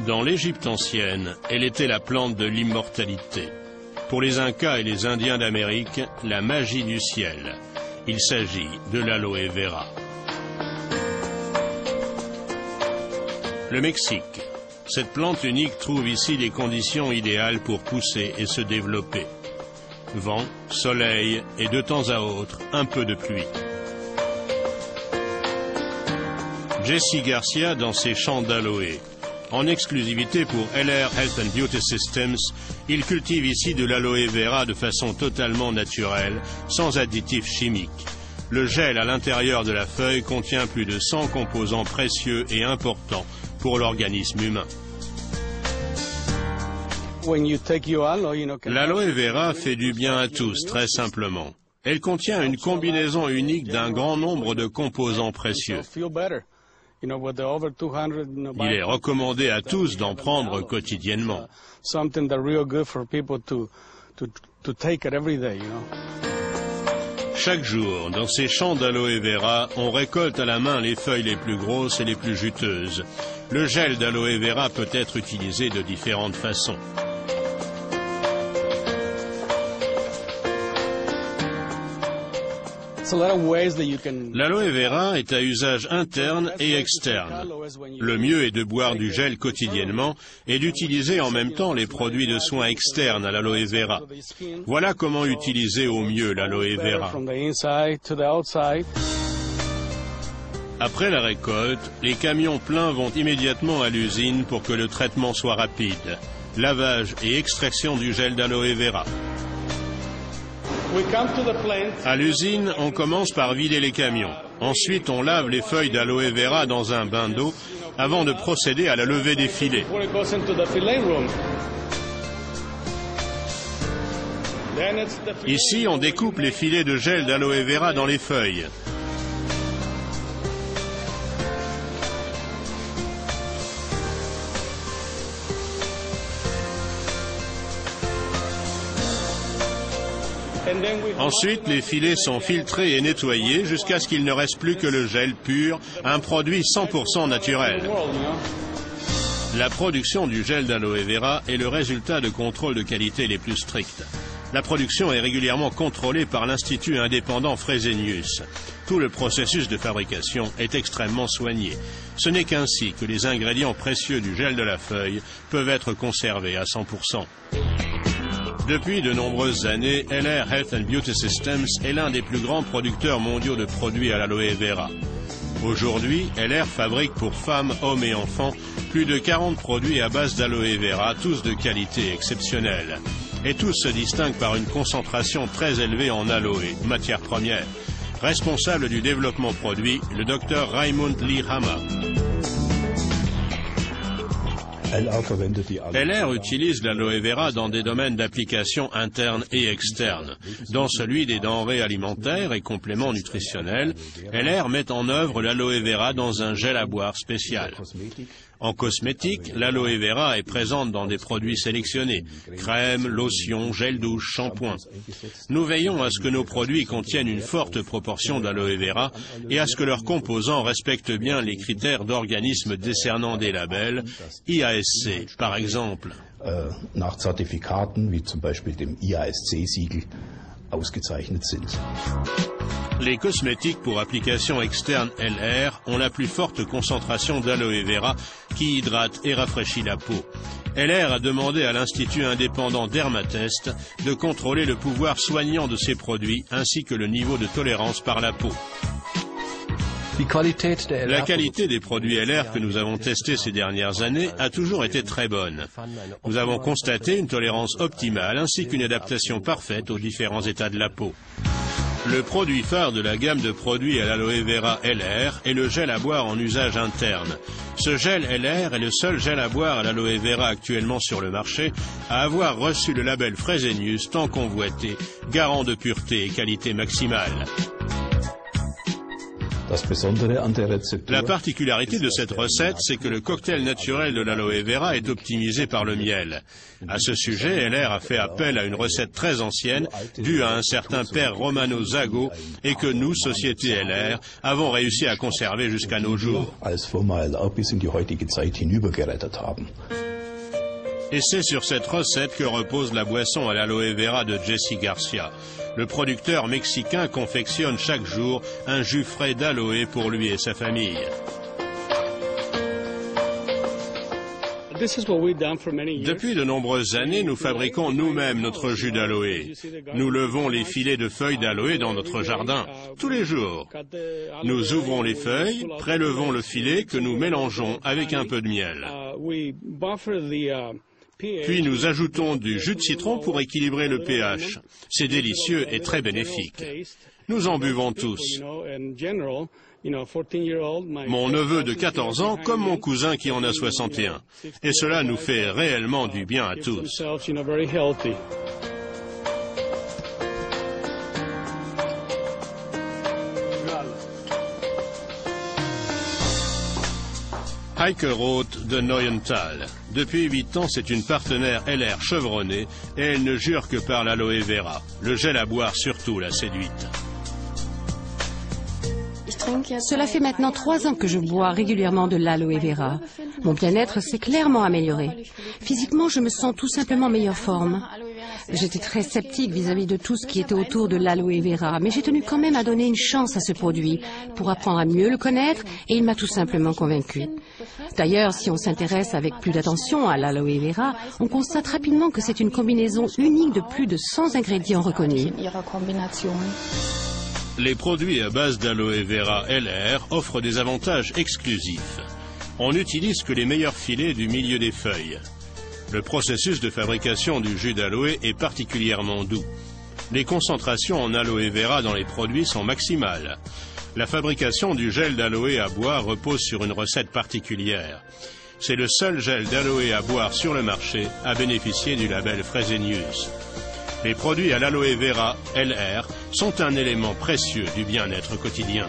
Dans l'Égypte ancienne, elle était la plante de l'immortalité. Pour les Incas et les Indiens d'Amérique, la magie du ciel. Il s'agit de l'aloe vera. Le Mexique. Cette plante unique trouve ici les conditions idéales pour pousser et se développer. Vent, soleil et de temps à autre, un peu de pluie. Jesse Garcia dans ses champs d'aloe. En exclusivité pour LR Health and Beauty Systems, il cultive ici de l'aloe vera de façon totalement naturelle, sans additifs chimiques. Le gel à l'intérieur de la feuille contient plus de 100 composants précieux et importants pour l'organisme humain. L'aloe vera fait du bien à tous, très simplement. Elle contient une combinaison unique d'un grand nombre de composants précieux. Il est recommandé à tous d'en prendre quotidiennement. Chaque jour, dans ces champs d'aloe vera, on récolte à la main les feuilles les plus grosses et les plus juteuses. Le gel d'aloe vera peut être utilisé de différentes façons. L'aloe vera est à usage interne et externe. Le mieux est de boire du gel quotidiennement et d'utiliser en même temps les produits de soins externes à l'aloe vera. Voilà comment utiliser au mieux l'aloe vera. Après la récolte, les camions pleins vont immédiatement à l'usine pour que le traitement soit rapide. Lavage et extraction du gel d'aloe vera. À l'usine, on commence par vider les camions. Ensuite, on lave les feuilles d'aloe vera dans un bain d'eau avant de procéder à la levée des filets. Ici, on découpe les filets de gel d'aloe vera dans les feuilles. Ensuite, les filets sont filtrés et nettoyés jusqu'à ce qu'il ne reste plus que le gel pur, un produit 100% naturel. La production du gel d'aloe vera est le résultat de contrôles de qualité les plus stricts. La production est régulièrement contrôlée par l'Institut indépendant Fresenius. Tout le processus de fabrication est extrêmement soigné. Ce n'est qu'ainsi que les ingrédients précieux du gel de la feuille peuvent être conservés à 100%. Depuis de nombreuses années, LR Health and Beauty Systems est l'un des plus grands producteurs mondiaux de produits à l'aloe vera. Aujourd'hui, LR fabrique pour femmes, hommes et enfants plus de 40 produits à base d'aloe vera, tous de qualité exceptionnelle. Et tous se distinguent par une concentration très élevée en aloe, matière première. Responsable du développement produit, le Dr Raymond Lee Hama. LR utilise l'aloe vera dans des domaines d'application internes et externes. Dans celui des denrées alimentaires et compléments nutritionnels, LR met en œuvre l'aloe vera dans un gel à boire spécial. En cosmétique, l'aloe vera est présente dans des produits sélectionnés, crème, lotion, gel douche, shampoing. Nous veillons à ce que nos produits contiennent une forte proportion d'aloe vera et à ce que leurs composants respectent bien les critères d'organismes décernant des labels, IASC par exemple. Nach Zertifikaten wie zum Beispiel dem IASC-Siegel ausgezeichnet sind. Les cosmétiques pour application externe LR ont la plus forte concentration d'aloe vera qui hydrate et rafraîchit la peau. LR a demandé à l'Institut indépendant Dermatest de contrôler le pouvoir soignant de ces produits ainsi que le niveau de tolérance par la peau. La qualité des produits LR que nous avons testés ces dernières années a toujours été très bonne. Nous avons constaté une tolérance optimale ainsi qu'une adaptation parfaite aux différents états de la peau. Le produit phare de la gamme de produits à l'aloe vera LR est le gel à boire en usage interne. Ce gel LR est le seul gel à boire à l'aloe vera actuellement sur le marché à avoir reçu le label Fresenius tant convoité, garant de pureté et qualité maximale. La particularité de cette recette, c'est que le cocktail naturel de l'aloe vera est optimisé par le miel. À ce sujet, LR a fait appel à une recette très ancienne, due à un certain père Romano Zago, et que nous, société LR, avons réussi à conserver jusqu'à nos jours. Et c'est sur cette recette que repose la boisson à l'aloe vera de Jesse Garcia. Le producteur mexicain confectionne chaque jour un jus frais d'aloe pour lui et sa famille. Depuis de nombreuses années, nous fabriquons nous-mêmes notre jus d'aloe. Nous levons les filets de feuilles d'aloe dans notre jardin, tous les jours. Nous ouvrons les feuilles, prélevons le filet que nous mélangeons avec un peu de miel. Puis nous ajoutons du jus de citron pour équilibrer le pH. C'est délicieux et très bénéfique. Nous en buvons tous. Mon neveu de 14 ans comme mon cousin qui en a 61. Et cela nous fait réellement du bien à tous. Heike Roth de Neuenthal. Depuis 8 ans, c'est une partenaire LR chevronnée et elle ne jure que par l'aloe vera. Le gel à boire surtout l'a séduite. Cela fait maintenant 3 ans que je bois régulièrement de l'aloe vera. Mon bien-être s'est clairement amélioré. Physiquement, je me sens tout simplement en meilleure forme. J'étais très sceptique vis-à-vis de tout ce qui était autour de l'aloe vera, mais j'ai tenu quand même à donner une chance à ce produit pour apprendre à mieux le connaître et il m'a tout simplement convaincu. D'ailleurs, si on s'intéresse avec plus d'attention à l'aloe vera, on constate rapidement que c'est une combinaison unique de plus de 100 ingrédients reconnus. Les produits à base d'aloe vera LR offrent des avantages exclusifs. On n'utilise que les meilleurs filets du milieu des feuilles. Le processus de fabrication du jus d'aloe est particulièrement doux. Les concentrations en aloe vera dans les produits sont maximales. La fabrication du gel d'aloe à boire repose sur une recette particulière. C'est le seul gel d'aloe à boire sur le marché à bénéficier du label Fresenius. Les produits à l'aloe vera LR sont un élément précieux du bien-être quotidien.